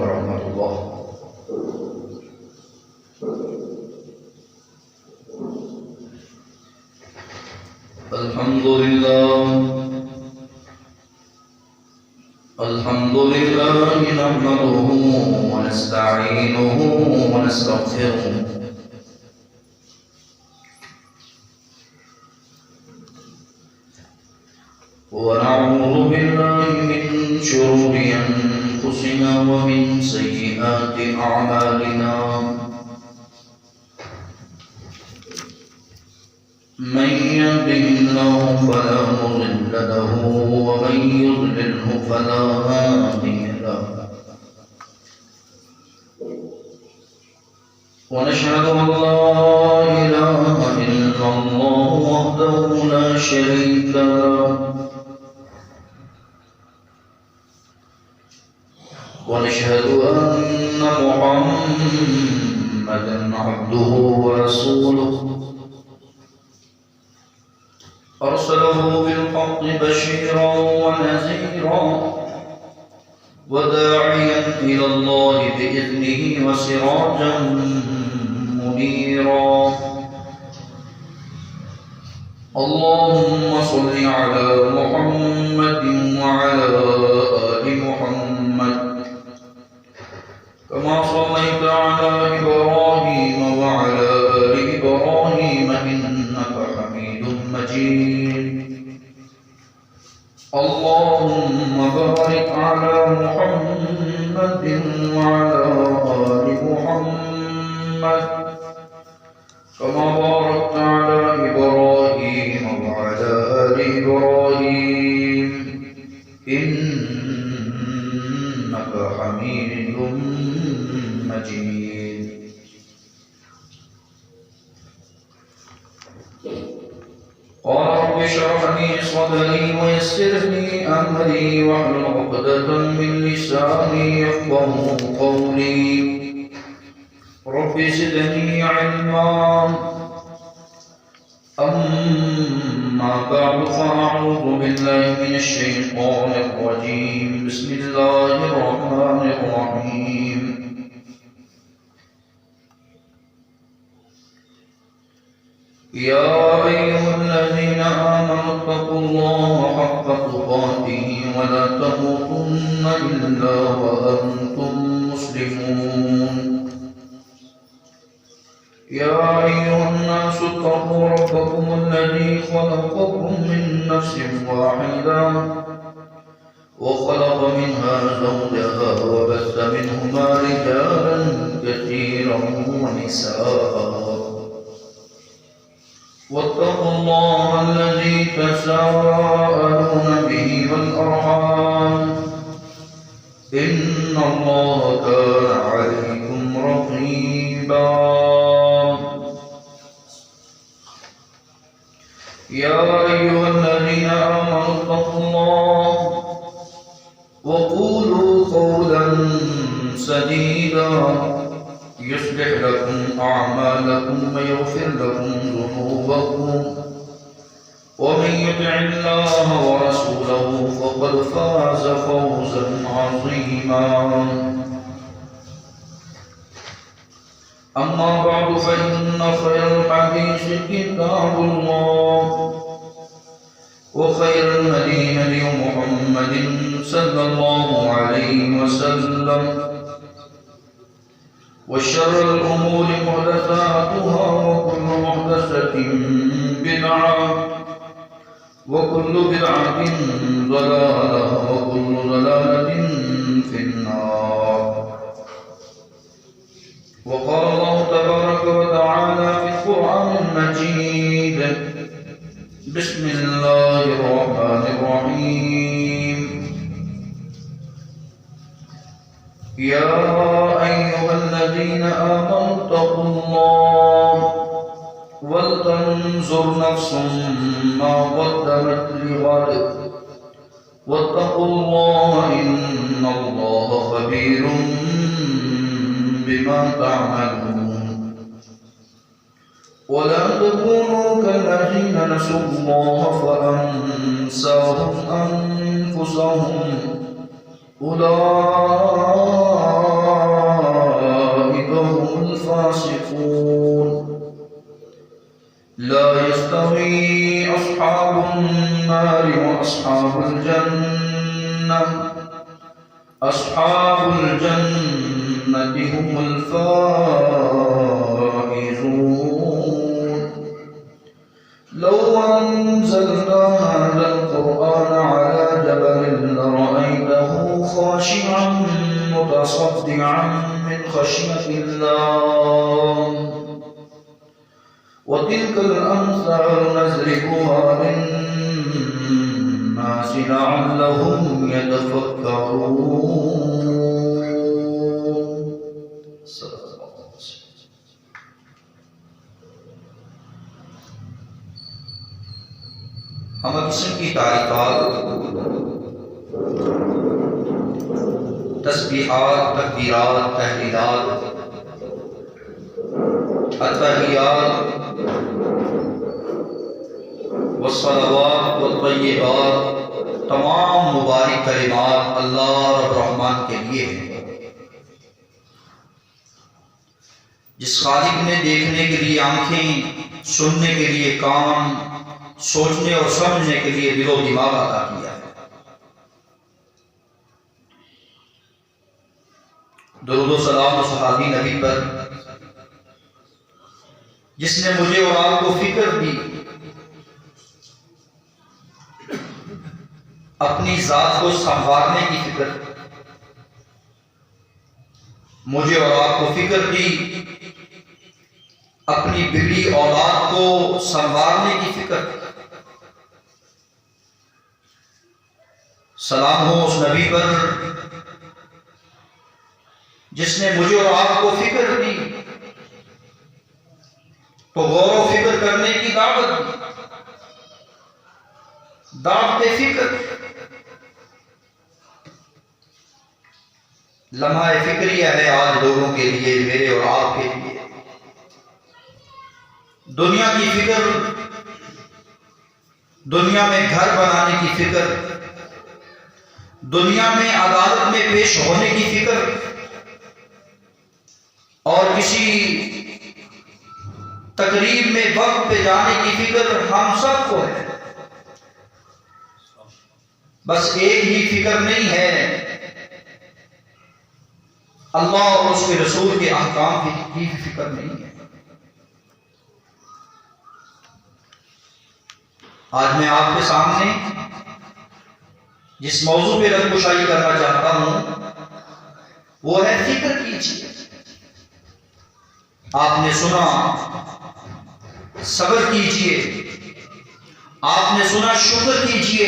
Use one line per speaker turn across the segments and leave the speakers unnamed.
ورحمة الله. الحمد لله نحمده ونستعينه ونستغفره ونعوذ بالله من شرور أنفسنا ومن سيئات أعمالنا. من يهده الله فلا مضل له ومن يضلله فلا هادي له. ونشهد أن لا إله إلا الله وحده لا شريك له. ونشهد أن محمدا عبده ورسوله أرسله بالحق بشيرا ونذيرا وداعيا إلى الله بإذنه وسراجا منيرا. اللهم صل على محمد وعلى آل محمد كما صليت على إبراهيم وعلى آل إبراهيم إنك حميد مجيد. اللهم بارك على محمد وعلى آل محمد كما باركت على إبراهيم وعلى آل إبراهيم إنك حميد مجيد. قال رب اشرح لي صدري ويسر لي أمري واحلل عقدة من لساني يفقهوا قولي. رب زدني علما. أما بعد فأعوذ بالله من الشيطان الرجيم. بسم الله الرحمن الرحيم. يا أيها الذين آمنوا اتقوا الله حق تقاته ولا تموتن إلا وأنتم مسلمون. يا أيها الناس اتقوا ربكم الذي خلقكم من نفس واحدة وخلق منها زوجها وبث منهما رجالا كثيرا ونساء. واتقوا الله الذي تساءلون به والأرحام إن الله كان عليكم رقيبا. يا أيها الذين آمنوا اتقوا الله وقولوا قولا سديدا يصلح لكم أعمالكم ويغفر لكم ذنوبكم ومن يطع الله ورسوله فقد فاز فوزا عظيما. أما بعد فإن خير الحديث كتاب الله وخير الهدي هدي محمد صلى الله عليه وسلم وشر الأمور محدثاتها وكل محدثة بدعة وكل بدعة ضلالة وكل ضلالة في النار. وقال الله تبارك وتعالى في القرآن المجيد. بسم الله الرحمن الرحيم. يا أيها الذين آمنوا اتقوا الله ولتنظر نفس ما قدمت لغد واتقوا الله إن الله خبير بما تعملون. ولا تكونوا كالذين نسوا الله فأنساهم أنفسهم أولئك يستوي أصحاب النار وأصحاب الجنة أصحاب الجنة هم الفائزون لو أنزلنا هذا القرآن على جبل لرأيته خاشعا متصدعا من خشية الله وتلك الأمثال نضربها للناس لعلهم يتفكرون. ہم قسم کی تعریفات، تسبیحات، تکبیرات، تحلیلات، التحیات والصلوات والطیبات، تمام مبارک کلمات اللہ رب الرحمن کے لیے ہیں، جس خالق نے دیکھنے کے لیے آنکھیں، سننے کے لیے کان، سوچنے اور سمجھنے کے لیے دل و دماغ عطا کیا ہے۔ درود و سلام و صحابی نبی پر جس نے مجھے اور آپ کو فکر دی، اپنی ذات کو سنوارنے کی فکر، مجھے اور آپ کو فکر دی اپنی بگڑی اولاد کو سنوارنے کی فکر۔ سلام ہو اس نبی پر جس نے مجھے اور آپ کو فکر دی تو غور و فکر کرنے کی دعوت دی، دعوت فکر، لمحہ فکریہ ہے آج لوگوں کے لیے، میرے اور آپ کے لیے۔ دنیا کی فکر، دنیا میں گھر بنانے کی فکر، دنیا میں عدالت میں پیش ہونے کی فکر، اور کسی تقریب میں وقت پہ جانے کی فکر ہم سب کو ہے۔ بس ایک ہی فکر نہیں ہے، اللہ اور اس کے رسول کے احکام کی فکر نہیں ہے۔ آج میں آپ کے سامنے جس موضوع پہ رنگوشائی کرنا چاہتا ہوں وہ ہے فکر کیجیے۔ آپ نے سنا صبر کیجیے، آپ نے سنا شکر کیجیے،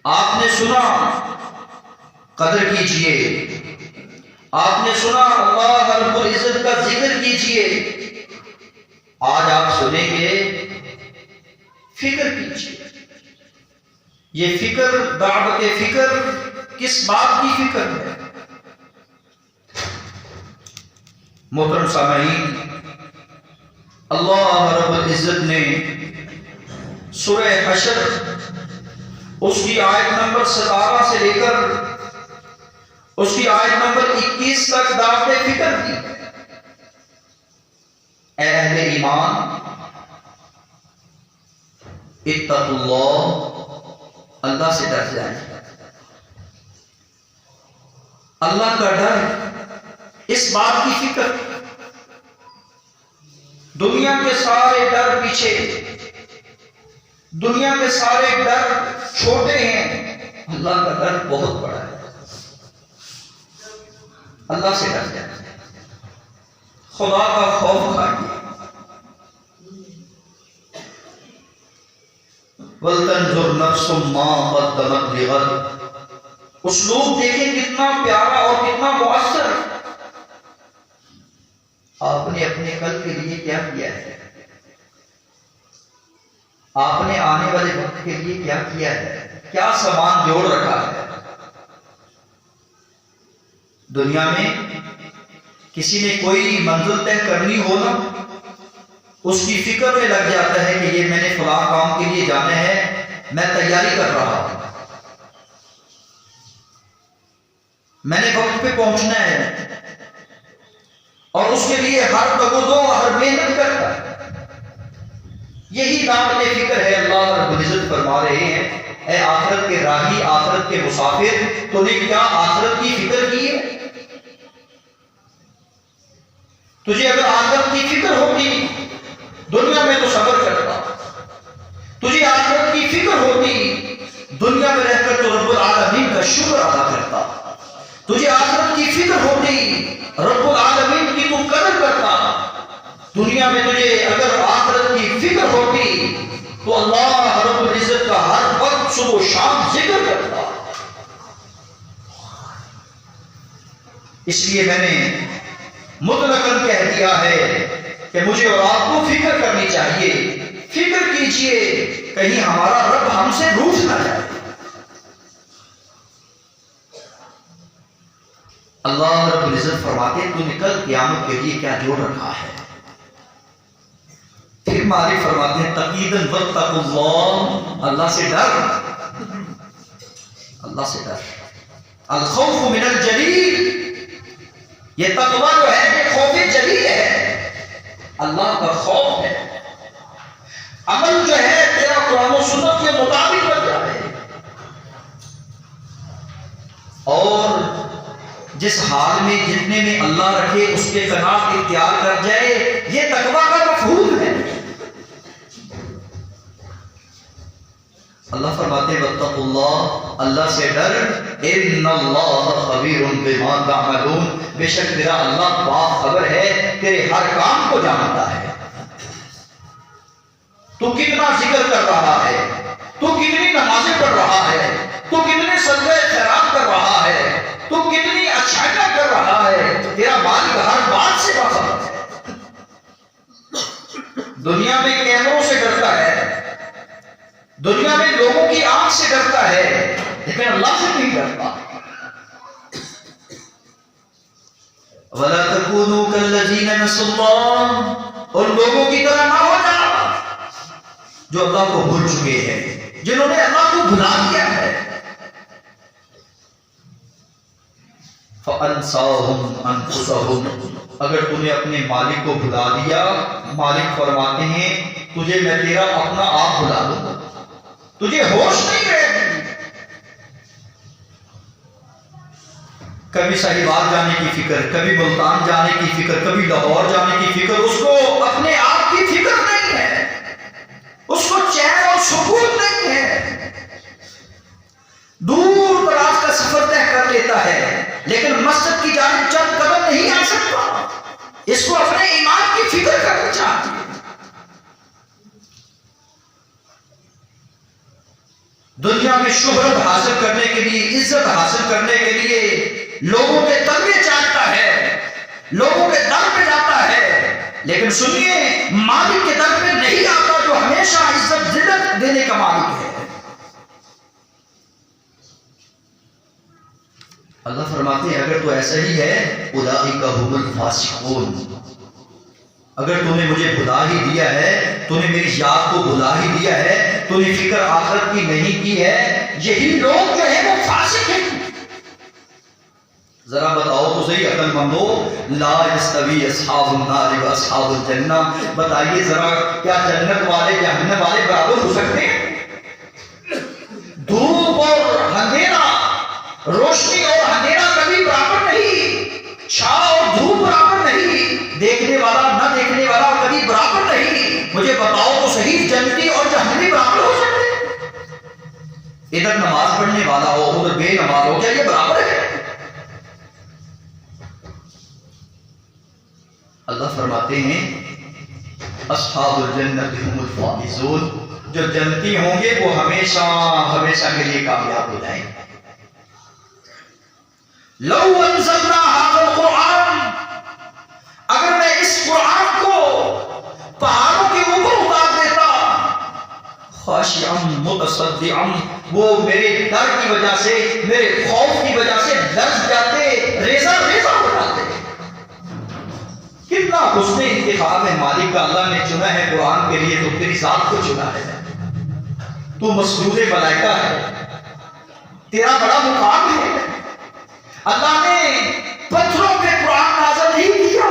آپ نے سنا قدر کیجیے، آپ نے سنا اللہ رب العزت کا ذکر کیجیے۔ آج آپ سنیں گے فکر کیجیے۔ یہ فکر، دعوت فکر کس بات کی فکر ہے؟ محترم سامعین، اللہ رب العزت نے سورہ حشر اس کی آیت نمبر 17 سے لے کر اس کی آیت نمبر 21 تک دعوت فکر دی۔ اے اہل ایمان، اتقوا اللہ، اللہ سے ڈر جائیں۔ اللہ کا ڈر، اس بات کی فکر، دنیا کے سارے ڈر پیچھے، دنیا کے سارے ڈر چھوٹے ہیں، اللہ کا ڈر بہت بڑا ہے۔ اللہ سے ڈر جائیں، خدا کا خوف کھائیے۔ وَلْتَنْظُرْ نَفْسٌ مَّا قَدَّمَتْ لِغَدٍ، اسلوب دیکھیں کتنا پیارا اور کتنا مؤثر۔ آپ نے اپنے کل کے لیے کیا کیا ہے؟ آپ نے آنے والے وقت کے لیے کیا کیا ہے؟ کیا سامان جوڑ رکھا ہے؟ دنیا میں کسی نے کوئی منزل طے کرنی ہو نا، اس کی فکر میں لگ جاتا ہے کہ یہ میں نے فلاں کام کے لیے جانا ہے، میں تیاری کر رہا ہوں، میں نے وقت پہ پہنچنا ہے، اور اس کے لیے ہر تگ و دو، ہر محنت کرتا ہے۔ یہی دعوت فکر ہے۔ اللہ رب العزت فرما رہے ہیں اے آخرت کے راہی، آخرت کے مسافر، تو نے کیا آخرت کی فکر کی ہے؟ تجھے اگر آخرت کی فکر ہوتی دنیا میں تو صبر کرتا، تجھے آخرت کی فکر ہوتی دنیا میں رہ کر تو رب العالمین کا شکر ادا کرتا، تجھے آخرت کی فکر ہوتی رب العالمین کی تو قدر کرتا، دنیا میں تجھے اگر آخرت کی فکر ہوتی تو اللہ رب العزت کا ہر وقت صبح و شام ذکر کرتا۔ اس لیے میں نے مطلقاً کہہ دیا ہے کہ مجھے اور آپ کو فکر کرنی چاہیے، فکر کیجئے کہیں ہمارا رب ہم سے روٹھ نہ جائے۔ اللہ رب العزت فرماتے ہیں تو نے کل قیامت کے لیے کیا جوڑ رکھا ہے؟ پھر مالک فرماتے ہیں تقیداً واتقوا اللہ، اللہ سے ڈر، اللہ سے ڈر۔ الخوف من الجلیل، یہ تقوی جو ہے یہ خوف جلیل ہے، اللہ کا خوف ہے۔ عمل جو ہے تیرا قرآن و سنت کے مطابق بن جائے، اور جس حال میں جتنے میں اللہ رکھے اس کے قناعت اختیار کر جائے، یہ تقوی کا مفہوم ہے۔ اللہ فرماتے ہیں واتقوا اللہ، اللہ سے ڈر، ان اللہ خبیر بما تعملون، بے شک تیرا اللہ باخبر ہے تیرے ہر کام کو جانتا ہے۔ تو کتنا ذکر کر رہا ہے، تو کتنی نمازیں پڑھ رہا ہے، تو کتنے صدقے خیرات کر رہا ہے، تو کتنی اچھائیاں کر رہا ہے، تیرا مالک ہر بات سے باخبر ہے۔ دنیا میں کیمروں سے ڈرتا ہے، دنیا میں لوگوں کی آنکھ سے ڈرتا ہے، لیکن اللہ سے نہیں ڈرتا۔ وَلَا تَكُونُوا كَالَّذِينَ نَسُوا اللَّهَ، اور لوگوں کی طرح نہ ہو جا جو اللہ کو بھول چکے ہیں، جنہوں نے اللہ کو بھلا دیا ہے۔ فَأَنْسَاهُمْ أَنفُسَهُمْ، اگر تم نے اپنے مالک کو بھلا دیا، مالک فرماتے ہیں تجھے میں تیرا اپنا آپ بھلا دوں گا، تجھے ہوش نہیں رہے گی۔ کبھی صاحبات جانے کی فکر، کبھی ملتان جانے کی فکر، کبھی لاہور جانے کی فکر، اس کو اپنے آپ کی فکر نہیں ہے، اس کو چین اور سکون نہیں ہے۔ دور دراز کا سفر طے کر لیتا ہے لیکن مسجد کی جانب چند قدم نہیں آ سکتا، اس کو اپنے ایمان کی فکر کرنا چاہتی ہے۔ دنیا میں شہرت حاصل کرنے کے لیے، عزت حاصل کرنے کے لیے لوگوں کے تلوے چاٹتا ہے، لوگوں کے در پہ جاتا ہے، لیکن سنیے مالک کے در پہ نہیں آتا جو ہمیشہ عزت ذلت دینے کا مالک ہے۔ اللہ فرماتے ہیں اگر تو ایسا ہی ہے اولئک هم الفاسقون، اگر تو نے مجھے بھلا ہی دیا ہے، تو نے میری یاد کو بھلا ہی دیا ہے، تو نے فکر آخرت کی نہیں کی ہے، یہی لوگ جو ہیں وہ فاسق ہیں۔ ذرا بتاؤ تو صحیح عقل مندو، لا یستوی اصحاب النار و اصحاب الجنہ، بتائیے ذرا کیا جنت والے جہنم والے برابر ہو سکتے ہیں؟ دھوپ اور اندھیرا، روشنی اور اندھیرا کبھی برابر نہیں، چھاؤں اور دھوپ برابر نہیں، دیکھنے والا نہ دیکھنے والا کبھی برابر نہیں۔ مجھے بتاؤ تو صحیح جنتی اور جہنمی برابر ہو سکتے ہیں؟ ادھر نماز پڑھنے والا ہو ادھر بے نماز ہو، کیا یہ برابر ہے؟ اللہ فرماتے ہیں اصحاب الجنت هم الفائزون، جو جنتی ہوں گے وہ ہمیشہ ہمیشہ کے لیے کامیاب ہو جائیں گے۔ لو انزلنا هذا القرآن، اگر میں اس قرآن کو پہاڑوں کے اوپر اتار دیتا، خاشعا متصدعا، وہ میرے ڈر کی وجہ سے، میرے خوف کی وجہ سے لرز جاتے، ریزہ ریزہ ہو جاتے۔ کتنا حسن انتخاب ہے مالک کا، اللہ نے چنا ہے قرآن کے لیے تو تیری ذات کو چنا ہے، تو مسجود ملائکہ ہے، تیرا بڑا مقام ہے۔ اللہ نے پتھروں پہ قرآن نازل نہیں کیا،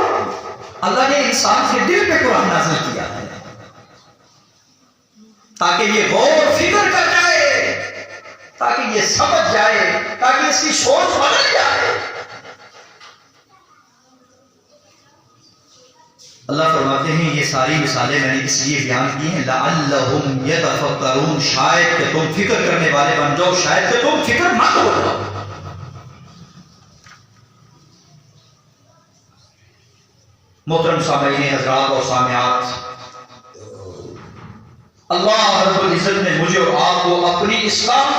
اللہ نے انسان کے دل پہ قرآن نازل کیا ہے۔ تاکہ یہ غور و فکر کر جائے، تاکہ یہ سمجھ جائے، تاکہ اس کی سوچ بدل جائے۔ اللہ فرماتے ہیں یہ ساری مثالیں میں نے اس لیے بیان کی ہیں لعلہم یتفکرون، شاید کہ تم فکر کرنے والے بن جاؤ، شاید کہ تم فکر مند ہو جاؤ۔ محترم سامعین حضرات اور سامعات، اللہ رب العزت نے مجھے اور آپ کو اپنی اصلاح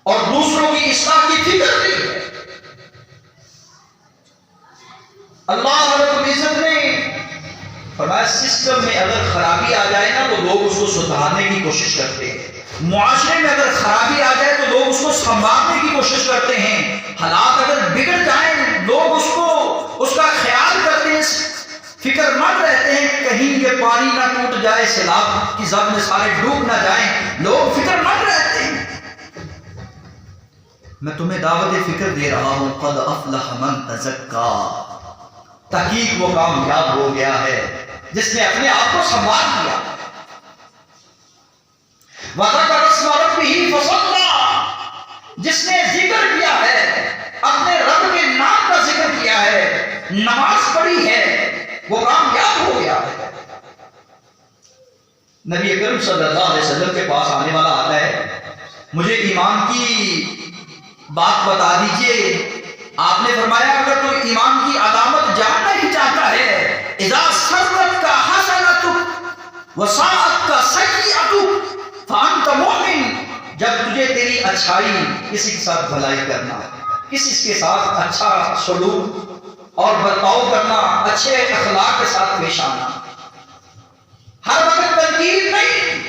اور دوسروں کی اصلاح کی فکر دی ہے۔ اللہ رب العزت نے فرمایا سسٹم میں اگر خرابی آ جائے نا تو لوگ اس کو سدھارنے کی کوشش کرتے ہیں، معاشرے میں اگر خرابی آ جائے تو لوگ اس کو سنبھالنے کی کوشش کرتے ہیں، حالات اگر بگڑ جائیں لوگ اس کا خیال کرتے ہیں، فکر مند رہتے ہیں کہ کہیں یہ پانی نہ ٹوٹ جائے، سیلاب کی زد میں سارے ڈوب نہ جائیں، لوگ فکر مند رہتے ہیں۔ میں تمہیں دعوت فکر دے رہا ہوں قد افلح من تزکا، تحقیق وہ کامیاب ہو گیا ہے جس نے اپنے آپ کو سنبھال لیا۔ وَذَكَرَ اسْمَ رَبِّهِ فَصَلَّى، جس نے ذکر کیا ہے، اپنے رب کے نام کا ذکر کیا ہے، نماز پڑھی ہے، وہ کامیاب ہو گیا ہے۔ نبی اکرم صلی اللہ علیہ وسلم کے پاس آنے والا آتا ہے، مجھے ایمان کی بات بتا دیجئے۔ آپ نے فرمایا اگر تو ایمان کی علامت جاننا ہی چاہتا ہے، اذا سرت کا حسنتک وساءت کا سیئتک فانت مؤمن، جب تجھے تیری اچھائی، کسی کے ساتھ بھلائی کرنا، کسی کے ساتھ اچھا سلوک اور برتاؤ کرنا، اچھے اخلاق کے ساتھ پیش آنا، ہر وقت تنقید نہیں،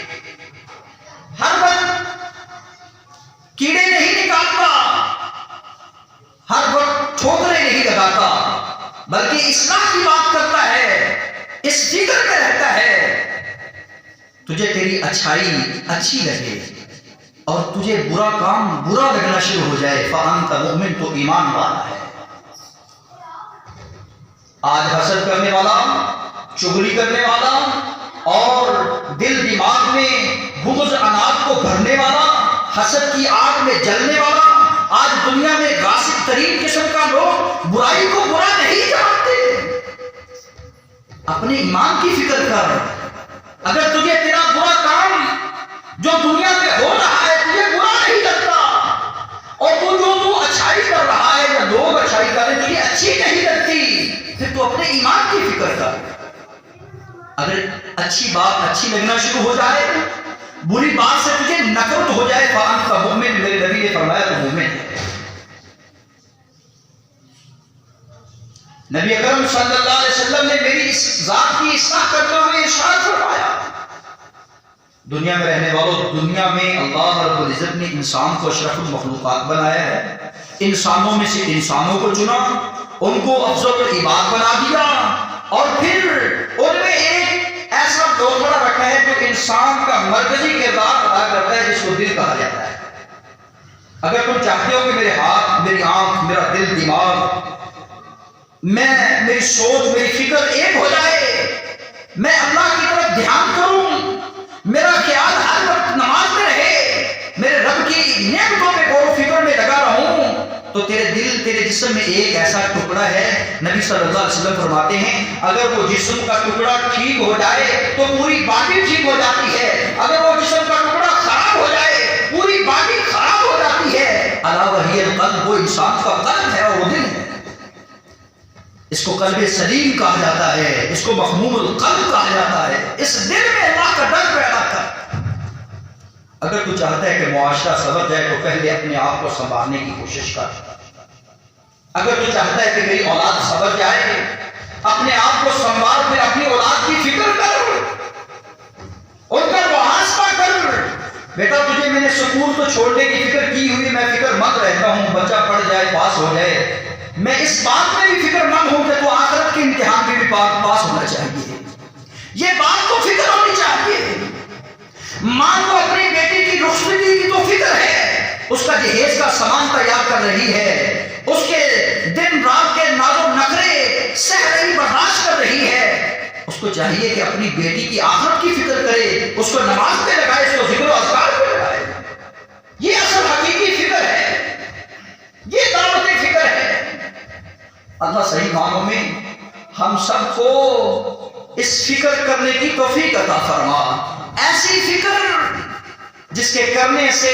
ہر وقت کیڑے نہیں نکالتا، ہر وقت ٹھوکریں نہیں لگاتا، بلکہ اصلاح کی بات کرتا ہے، اس فکر میں رہتا ہے تجھے تیری اچھائی اچھی لگے اور تجھے برا کام برا لگنا شروع ہو جائے، فأنت مؤمن، تو ایمان والا ہے۔ آج حسد کرنے والا، چغلی کرنے والا اور دل دماغ میں بغض عناد کو بھرنے والا، حسد کی آگ میں جلنے والا، آج دنیا میں غاصب ترین قسم کا لوگ برائی کو برا نہیں جانتے۔ اپنے ایمان کی فکر کر، اگر تجھے تیرا برا کام جو دنیا میں ہو رہا ہے تجھے برا نہیں لگتا، اور تو اچھائی کر رہا ہے یا لوگ اچھائی کر رہے تجھے اچھی نہیں لگتی، پھر تو اپنے ایمان کی فکر کر۔ اگر اچھی بات اچھی لگنا شروع ہو جائے، بری بات سے تجھے نفرت ہو جائے، فأنت مؤمن، میرے نبی نے فرمایا تو مومن ہے۔ نبی اکرم صلی اللہ علیہ وسلم نے میری اس ذات کی اصلاح کرتے ہوئے ارشاد فرمایا، دنیا میں رہنے والوں، دنیا میں اللہ رب العزت نے انسان کو اشرف المخلوقات بنایا ہے، انسانوں میں سے انسانوں کو چنا، ان کو افضل العباد بنا دیا، اور پھر ان میں ایک ایسا ٹوکرا رکھا ہے جو انسان کا مرکزی کردار ادا کرتا ہے، جس کو دل کہا جاتا ہے۔ اگر تم چاہتے ہو کہ میرے ہاتھ، میری آنکھ، میرا دل، دماغ، میری سوچ، میری فکر ایک ہو جائے، میں اللہ کی طرف دھیان کروں، میرا خیال ہر وقت نماز میں رہے، میرے رب کی نعمتوں پہ غور و فکر میں لگا رہوں، تو تیرے دل، تیرے جسم میں ایک ایسا ٹکڑا ہے، نبی صلی اللہ علیہ وسلم فرماتے ہیں اگر وہ جسم کا ٹکڑا ٹھیک ہو جائے تو پوری باڈی ٹھیک ہو جاتی ہے، اگر وہ جسم کا ٹکڑا خراب ہو جائے پوری باڈی خراب ہو جاتی ہے۔ الا وہی القلب، وہ انسان کا قلب ہے اور وہ دل ہے، اس کو قلب سلیم کہا جاتا ہے، اس کو مخموم القلب کہا جاتا ہے۔ اس دل میں اللہ کا ڈر پیدا کر۔ اگر تو چاہتا ہے کہ معاشرہ سنور جائے تو پہلے اپنے آپ کو سنبھالنے کی کوشش کر۔ اگر تو چاہتا ہے کہ میری اولاد سنور جائے، اپنے آپ کو سنبھال، پھر اپنی اولاد کی فکر کر، ان کا محاسبہ کر۔ بیٹا تجھے میں نے سکول کو چھوڑنے کی فکر کی ہوئی، میں فکر مند رہتا ہوں بچہ پڑھ جائے، پاس ہو جائے، میں اس بات میں بھی فکر مند ہوں کہ تو آخرت کے امتحان میں بھی پاس ہونا چاہیے، یہ بات تو فکر ہونی چاہیے۔ ماں کو اپنی بیٹی کی رخصتی کی تو فکر ہے، اس کا جہیز کا سامان تیار کر رہی ہے، اس کے دن رات کے ناز و نخرے سہ رہی، برداشت کر رہی ہے، اس کو چاہیے کہ اپنی بیٹی کی آخرت کی فکر کرے، اس کو نماز پہ لگائے، اس کو ذکر و اذکار پہ لگائے. یہ اصل حقیقی فکر ہے، یہ دعوت فکر ہے. اللہ صحیح معنوں میں ہم سب کو اس فکر کرنے کی توفیق عطا فرما. ایسی فکر جس کے کرنے سے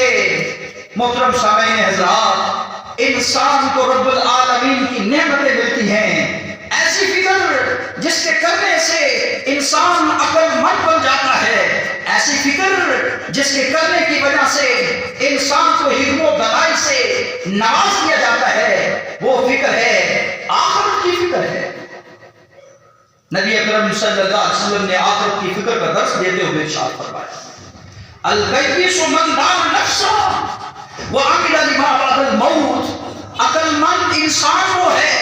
محترم سامعین حضرات انسان کو رب العالمین کی نعمتیں ملتی ہیں. ایسی فکر جس کے کرنے سے انسان عقل مند بن جاتا ہے. ایسی فکر جس کے کرنے کی وجہ سے انسان کو حکم و دلائی سے نواز دیا جاتا ہے. وہ فکر ہے آخرت کی فکر ہے. نبی اکرم صلی اللہ علیہ وسلم نے آخرت کی فکر کا درس دیتے ہوئے ارشاد فرمایا الکیس من دان نفسہ وعمل لما بعد الموت. عقل مند انسان وہ ہے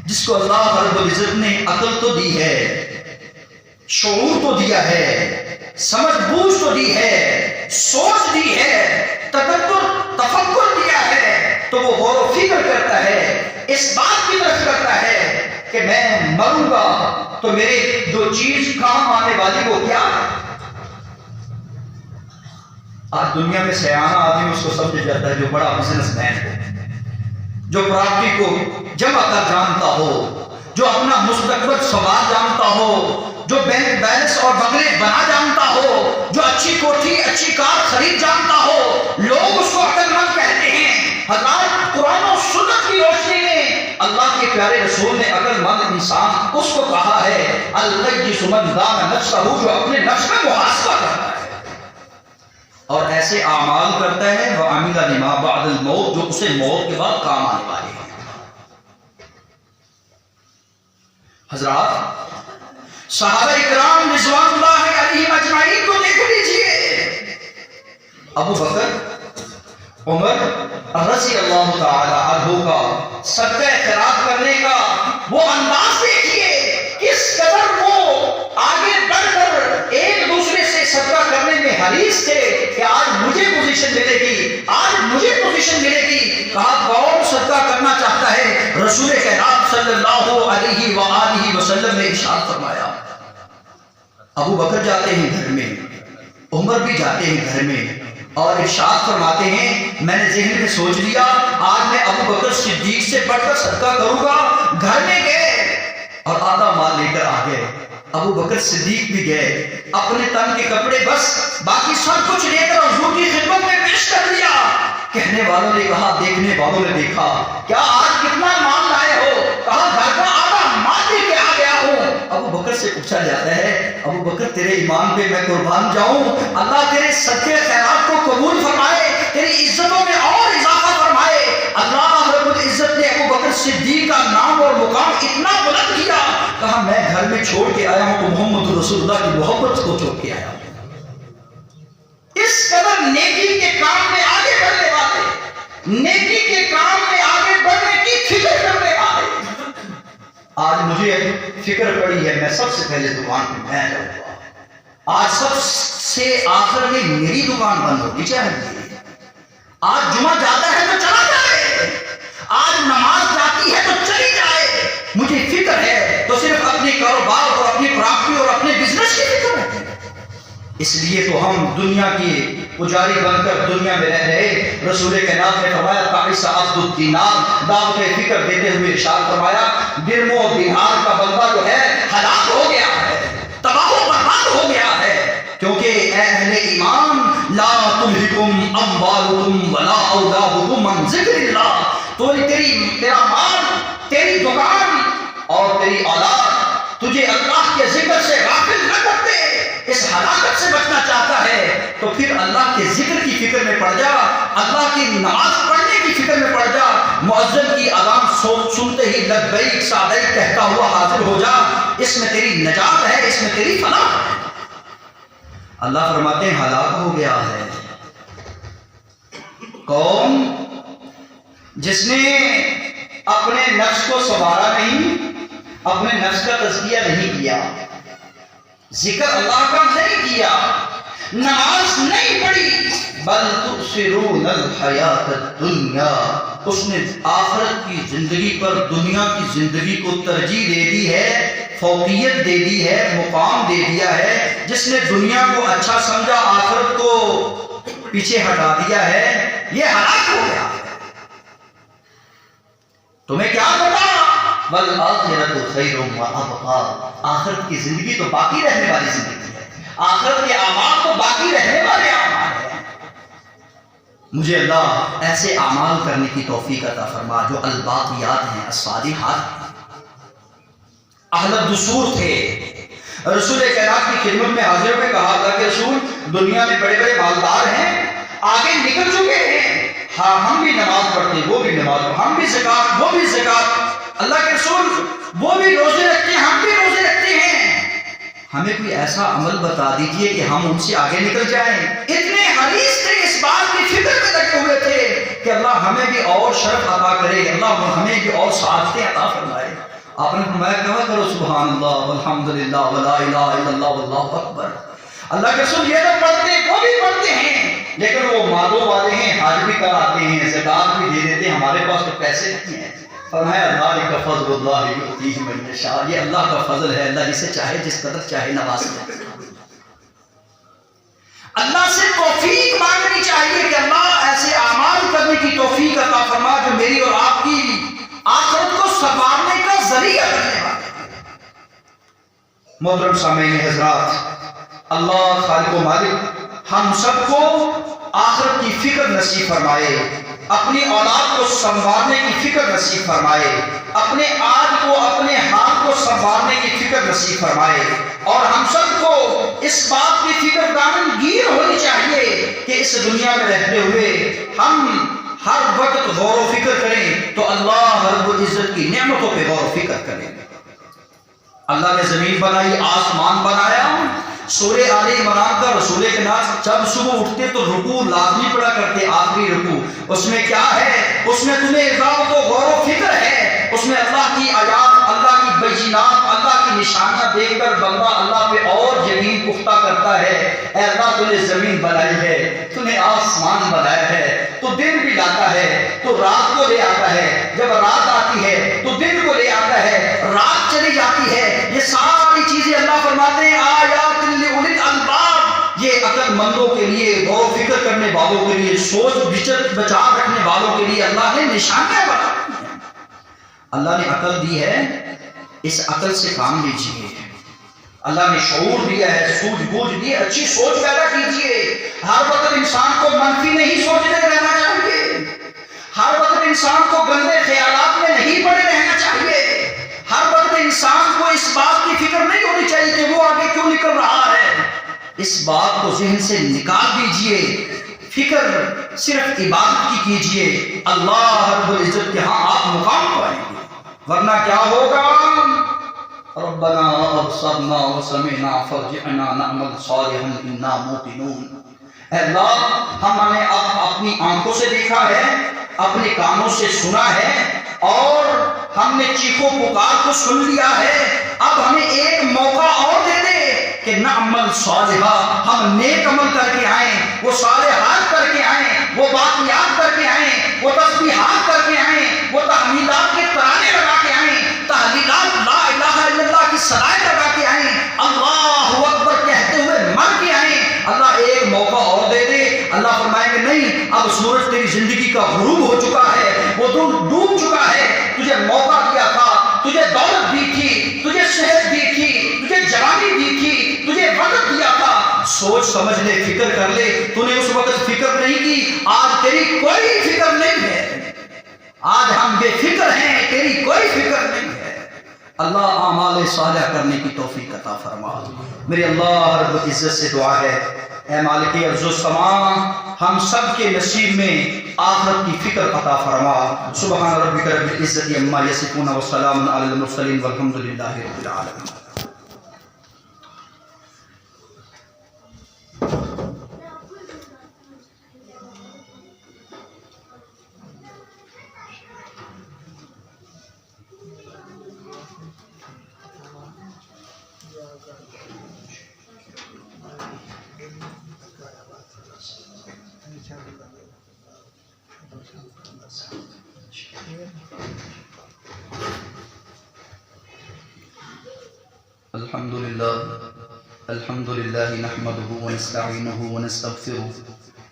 جس کو اللہ رب العزت نے عقل تو دی ہے، شعور تو دیا ہے، سمجھ بوجھ تو دی ہے، سوچ دی ہے، تفکر دیا ہے، تو وہ غور و فکر کرتا ہے، اس بات کی طرف کرتا ہے کہ میں مروں گا تو میرے جو چیز کام آنے والی وہ کیا ہے. آج دنیا میں سیانہ آدمی اس کو سمجھ جاتا ہے جو بڑا بزنس مین ہو، جو پراپرٹی کو جمع کر جانتا ہو، جو اپنا مستقبل سوال جانتا ہو، جو بینک بیلنس اور بنگلے بنا جانتا ہو، جو اچھی کوٹھی اچھی کار خرید جانتا ہو. لوگ اس کو عقل مند کہتے ہیں. حضرات قرآن و سنت کی روشنی میں اللہ کے پیارے رسول نے عقل مند انسان اس کو کہا ہے الکیس من دان نفسہ، جو اپنے نفس کا محاسبہ کرتا ہے اور ایسے اعمال کرتا ہے وعمل لما بعد الموت، جو اسے موت کے بعد کام آنے والے ہیں. حضرات صحابہ اکرام رضوان اللہ علیہم اجمعین کو دیکھ لیجئے. ابو بکر عمر رضی اللہ تعالی عنہ کا صدقہ خیرات کرنے کا وہ انداز دیکھیے، کس قدر وہ آگے بڑھ کر ایک دوسرے سے صدقہ کرنے میں حریص تھے کہ آج مجھے پوزیشن ملے گی، آج مجھے پوزیشن ملے گی. کہا کون صدقہ کرنا چاہتا ہے؟ رسول کائنات صلی اللہ علیہ وآلہ وسلم نے ارشاد فرمایا. ابو بکر جاتے ہیں گھر میں، عمر بھی جاتے ہیں گھر میں اور ارشاد فرماتے ہیں میں نے ذہن میں سوچ لیا آج میں ابو بکر صدیق سے بڑھ کر صدقہ کروں گا. گھر میں گئے اور آدھا مال لے کر آ گئے. ابو بکر صدیق بھی گئے، اپنے تن کے کپڑے بس باقی سب کچھ لے کر حضور کی خدمت میں پیش کر دیا. کہنے والوں نے کہا، دیکھنے والوں نے دیکھا کیا آج کتنا مال لائے ہو؟ کہا گھر کا آدھا مال لے کے آ گیا ہوں. ابو بکر سے پوچھا جاتا ہے ابو بکر تیرے ایمان پہ میں قربان جاؤں، اللہ تیرے صدقے خیرات کو قبول فرمائے، تیری عزتوں میں اور اضافہ فرمائے. اللہ رب العزت نے ابو بکر صدیق کا نام اور مقام اتنا بلند کیا. کہا میں گھر میں چھوڑ کے آیا ہوں تو محمد رسول اللہ کی محبت کو چھوڑ کے آیا ہوں. اس قدر نیکی کے کام میں آگے بڑھنے والے، نیکی کے کام میں آگے بڑھنے کی فکر کرنے والے. آج مجھے فکر پڑی ہے میں سب سے پہلے دکان پہ میں جاؤں گا، آج سب سے آخر میں میری دکان بند ہوگی چاہیے. آج جمعہ جاتا ہے تو چلا جائے، آج نماز جاتی ہے تو چلی جائے. مجھے فکر ہے تو صرف اپنے کاروبار اور اپنی پراپرٹی اور اپنے بزنس کی فکر ہے. اس لیے تو ہم دنیا کی پجاری بن کر دنیا میں رہ رہے. رسول کائنات نے فرمایا تعیس عبد الدینار، دعوت فکر دیتے ہوئے ارشاد فرمایا درم و دینار کا بندہ جو ہے ہلاک ہو گیا ہے، تباہ و برباد ہو گیا ہے. کیونکہ اے اہل ایمان لا تلہکم اموالکم ولا اولادکم عن ذکر اللہ، تو تیرا مال، تیری دکان اور تیری اولاد تجھے اللہ کے ذکر سے غافل نہ کرتے. اس ہلاکت سے بچنا چاہتا ہے تو پھر اللہ کے ذکر کی فکر میں پڑ جا، اللہ کی نماز پڑھنے کی فکر میں پڑ جا، مؤذن کی اذان سنتے ہی لبیک سعدیک کہتا ہوا حاضر ہو جا. اس میں تیری نجات ہے، اس میں تیری فلاح ہے. اللہ فرماتے ہیں ہلاک ہو گیا ہے کون؟ جس نے اپنے نفس کو سنوارا نہیں، اپنے نفس کا تزکیہ نہیں کیا، ذکر اللہ کا نہیں کیا، نماز نہیں پڑھی، بل تؤثرون الحیات الدنیا، اس نے آخرت کی زندگی پر دنیا کی زندگی کو ترجیح دے دی ہے، فوقیت دے دی ہے، مقام دے دیا ہے۔ جس نے دنیا کو اچھا سمجھا آخرت کو پیچھے ہٹا دیا ہے، یہ ہلاک ہو گیا۔ تمہیں کیا پتا؟ والآخرۃ خیر وابقیٰ، آخرت کی زندگی تو باقی رہنے والی زندگی ہے، آخرت کے اعمال تو باقی رہنے والے اعمال ہیں۔ مجھے اللہ ایسے اعمال کرنے کی توفیق عطا فرما جو الباقیات ہیں، الصالحات ہیں۔ اہل الدثور تھے، رسول کائنات کی خدمت میں حاضر میں کہا تھا کہ رسول دنیا میں بڑے بڑے مالدار ہیں، آگے نکل چکے ہیں، ہاں ہم بھی نماز پڑھتے وہ بھی نماز پڑھتے، ہم بھی زکات وہ بھی زکات، اللہ کے رسول وہ بھی روزے رکھتے ہیں ہم بھی روزے رکھتے ہیں، ہمیں کوئی ایسا عمل بتا دیجئے کہ ہم ان سے آگے نکل جائیں۔ اتنے حریص تھے، اس بات کی فکر میں لگے ہوئے تھے کہ اللہ ہمیں بھی اور شرف عطا کرے، اللہ ہمیں بھی اور سعادتیں عطا فرمائے۔ آپ نے فرمایا کہا کرو سبحان اللہ والحمدللہ ولا الہ الا اللہ واللہ اکبر۔ اللہ کے رسول یہ تو پڑھتے ہیں وہ بھی پڑھتے ہیں، لیکن وہ مالوں والے ہیں، حج بھی کراتے ہیں، زکات بھی دے دیتے ہیں، ہمارے پاس تو پیسے نہیں ہیں۔ فرمایا اللہ کا فضل اللہ یؤتیہ من یشاء، یہ اللہ کا فضل ہے، اللہ جسے چاہے جس قدر چاہے نوازے۔ اللہ سے توفیق مانگنی چاہیے کہ اللہ ایسے اعمال کرنے کی توفیق عطا فرما جو میری اور آپ کی آخرت کو سنوارنے کا ذریعہ بننے والے ہیں۔ محترم سامعین حضرات، اللہ خالق و مالک ہم سب کو آخرت کی فکر نصیب فرمائے، اپنی اولاد کو سنوارنے کی فکر نصیب فرمائے، اپنے آج کو اپنے حال کو سنوارنے کی فکر نصیب فرمائے، اور ہم سب کو اس بات کی فکر دامن گیر ہونی چاہیے کہ اس دنیا میں رہتے ہوئے ہم ہر وقت غور و فکر کریں تو اللہ رب العزت کی نعمتوں پہ غور و فکر کریں۔ اللہ نے زمین بنائی، آسمان بنایا، سورہ آل عمران کا رسول کے ناس جب صبح اٹھتے تو رکوع لازمی پڑا کرتے، آخری رکوع، اس میں کیا ہے؟ اس میں تمہیں اضافت و غور و فکر ہے، اس میں اللہ کی آیات، اللہ کی بینات، اللہ کی نشانیاں دیکھ کر بندہ اللہ پہ اور یقین پختہ کرتا ہے۔ اے اللہ تو نے زمین بنائی ہے، تو نے آسمان بنایا ہے، تو دن بھی لاتا ہے تو رات کو لے آتا ہے، جب رات آتی ہے تو دن کو لے آتا ہے، رات چلی جاتی ہے، یہ ساری چیزیں اللہ فرماتے ہیں آیات لأولی الالباب، یہ عقل مندوں کے لیے، غور و فکر کرنے والوں کے لیے، سوچ بچا رکھنے والوں کے لیے اللہ نے نشانیاں بنا دی ہیں۔ اللہ نے عقل دی ہے، اس عقل سے کام لیجیے، اللہ نے شعور دیا ہے، سوجھ بوجھ دی، اچھی سوچ پیدا کیجیے، ہر وقت انسان کو منفی نہیں سوچتے رہنا چاہیے، ہر وقت انسان کو گندے خیالات میں نہیں پڑے رہنا چاہیے، ہر وقت انسان کو اس بات کی فکر نہیں ہونی چاہیے کہ وہ آگے کیوں نکل رہا ہے، اس بات کو ذہن سے نکال دیجئے، فکر صرف عبادت کی کیجئے، اللہ رب العزت کے ہاں آپ مقام پائیں گے، ورنہ کیا ہوگا؟ ربنا ابصرنا وسمعنا فارجعنا نعمل صالحا انا موقنون۔ اے اللہ ہم نے اب اپنی آنکھوں سے دیکھا ہے، اپنے کانوں سے سنا ہے، اور ہم نے چیخو پکار کو سن لیا ہے، اب ہمیں ایک موقع اور دے دے کہ نعمل صالحا، ہم نیک عمل کر کے آئیں، وہ صالحات کر کے آئیں، وہ باقیات کر کے آئیں، وہ تسبیحات کر کے آئیں، وہ تحمیدات کے ترانے لگا کے آئیں، تحلیلات لا الہ الا اللہ کی صدائیں لگا کے آئیں، اللہ اکبر کہتے ہوئے مر کے آئیں۔ اللہ ایک موقع اور دے دے، اللہ فرمائیں گے نہیں، اب سورج تیری زندگی کا غروب ہو چکا ہے، وہ ڈوب چکا ہے، تجھے موقع دیا تھا، تجھے دولت دی تھی، تجھے صحت دی تھی، تجھے جوانی دی تھی، تجھے وقت دیا تھا، سوچ سمجھ لے، فکر کر لے، تو نے اس وقت فکر نہیں کی، آج تیری کوئی فکر نہیں ہے، آج ہم بے فکر ہیں، تیری کوئی فکر نہیں ہے۔ اللہ اعمال صالح کرنے کی توفیق عطا فرما۔ میرے اللہ رب العزت سے دعا ہے، اے مالک ارض و سما، ہم سب کے نصیب میں آخرت کی فکر عطا فرما۔ سبحان ربک رب العزت عما یصفون وسلام علی المرسلین والحمد للہ رب العالمین۔ الحمد لله نحمده ونستعينه ونستغفره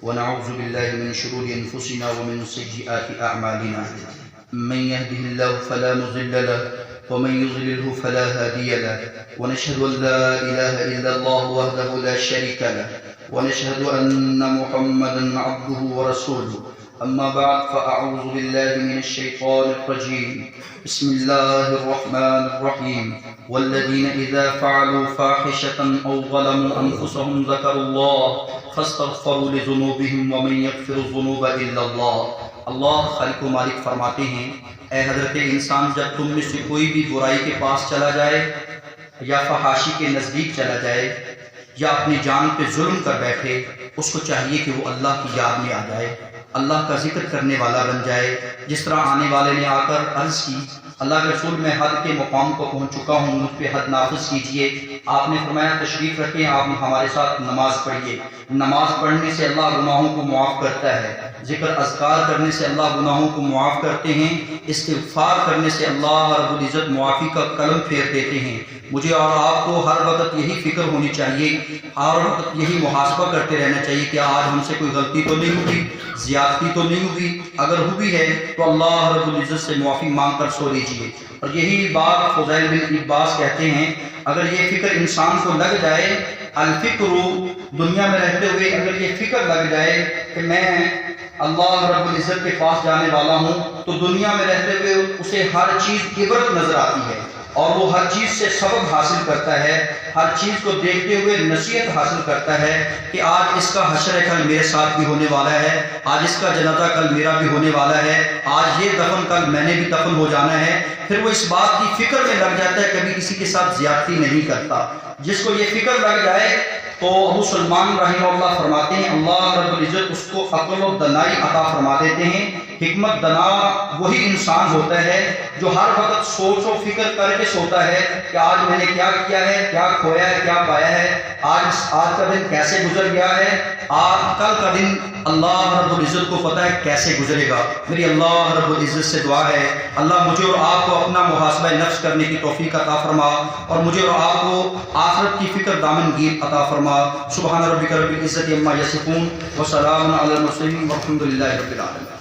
ونعوذ بالله من شرور أنفسنا ومن سيئات أعمالنا. من يهده الله فلا مضل له ومن يضلله فلا هادي له، ونشهد أن لا إله إلا الله وحده لا شريك له، ونشهد أن محمدا عبده ورسوله. أما بعد فأعوذ بالله من الشيطان الرجيم. بسم الله الرحمن الرحيم. والذين إذا فعلوا فاحشة أو ظلموا أنفسهم ذكروا الله فاستغفروا لذنوبهم ومن يغفر الذنوب إلا الله. اللہ خالق و مالک فرماتے ہیں، اے حضرت انسان، جب تم میں سے کوئی بھی برائی کے پاس چلا جائے یا فحاشی کے نزدیک چلا جائے یا اپنی جان پہ ظلم کر بیٹھے، اس کو چاہیے کہ وہ اللہ کی یاد میں آ جائے، اللہ کا ذکر کرنے والا بن جائے. جس طرح آنے والے نے آ کر عرض کی، اللہ کے رسول میں حد کے مقام کو پہنچ چکا ہوں، مجھ پہ حد نافذ کیجئے. آپ نے فرمایا تشریف رکھیں، آپ ہمارے ساتھ نماز پڑھیے. نماز پڑھنے سے اللہ گناہوں کو معاف کرتا ہے، ذکر اذکار کرنے سے اللہ گناہوں کو معاف کرتے ہیں، استغفار کرنے سے اللہ رب العزت معافی کا قلم پھیر دیتے ہیں. مجھے اور آپ کو ہر وقت یہی فکر ہونی چاہیے، ہر وقت یہی محاسبہ کرتے رہنا چاہیے کہ آج ہم سے کوئی غلطی تو نہیں ہوئی، زیادتی تو نہیں ہوئی، اگر ہوئی ہے تو اللہ رب العزت سے معافی مانگ کر سو لیجیے. اور یہی بات فضیل بن عباس کہتے ہیں، اگر یہ فکر انسان کو لگ جائے، الفکر، دنیا میں رہتے ہوئے اگر یہ فکر لگ جائے کہ میں اللہ رب العزت کے پاس جانے والا ہوں، تو دنیا میں رہتے ہوئے اسے ہر چیز عبرت نظر آتی ہے اور وہ ہر چیز سے سبق حاصل کرتا ہے، ہر چیز کو دیکھتے ہوئے نصیحت حاصل کرتا ہے کہ آج اس کا حشر کل میرے ساتھ بھی ہونے والا ہے، آج اس کا جنازہ کل میرا بھی ہونے والا ہے، آج یہ دفن کل میں نے بھی دفن ہو جانا ہے. پھر وہ اس بات کی فکر میں لگ جاتا ہے، کبھی کسی کے ساتھ زیادتی نہیں کرتا. جس کو یہ فکر لگ جائے تو ابو سلمان رحمہ اللہ فرماتے ہیں، اللہ رب العزت اس کو عقل و دانائی عطا فرما دیتے ہیں. حکمت دانا وہی انسان ہوتا ہے جو ہر وقت سوچ و فکر کر کے سوتا ہے کہ آج میں نے کیا کیا ہے، کیا کھویا ہے، کیا پایا ہے، آج کا دن کیسے گزر گیا ہے، آج کل کا دن اللہ رب العزت کو پتہ ہے کیسے گزرے گا. میری اللہ رب العزت سے دعا ہے، اللہ مجھے اور آپ کو اپنا محاسبہ نفس کرنے کی توفیق عطا فرما اور مجھے اور آپ کو آخرت کی فکر دامن گیر عطا فرما. سبحان ربک رب العزت عما یصفون وسلام علی المرسلین والحمد للہ رب العالمین.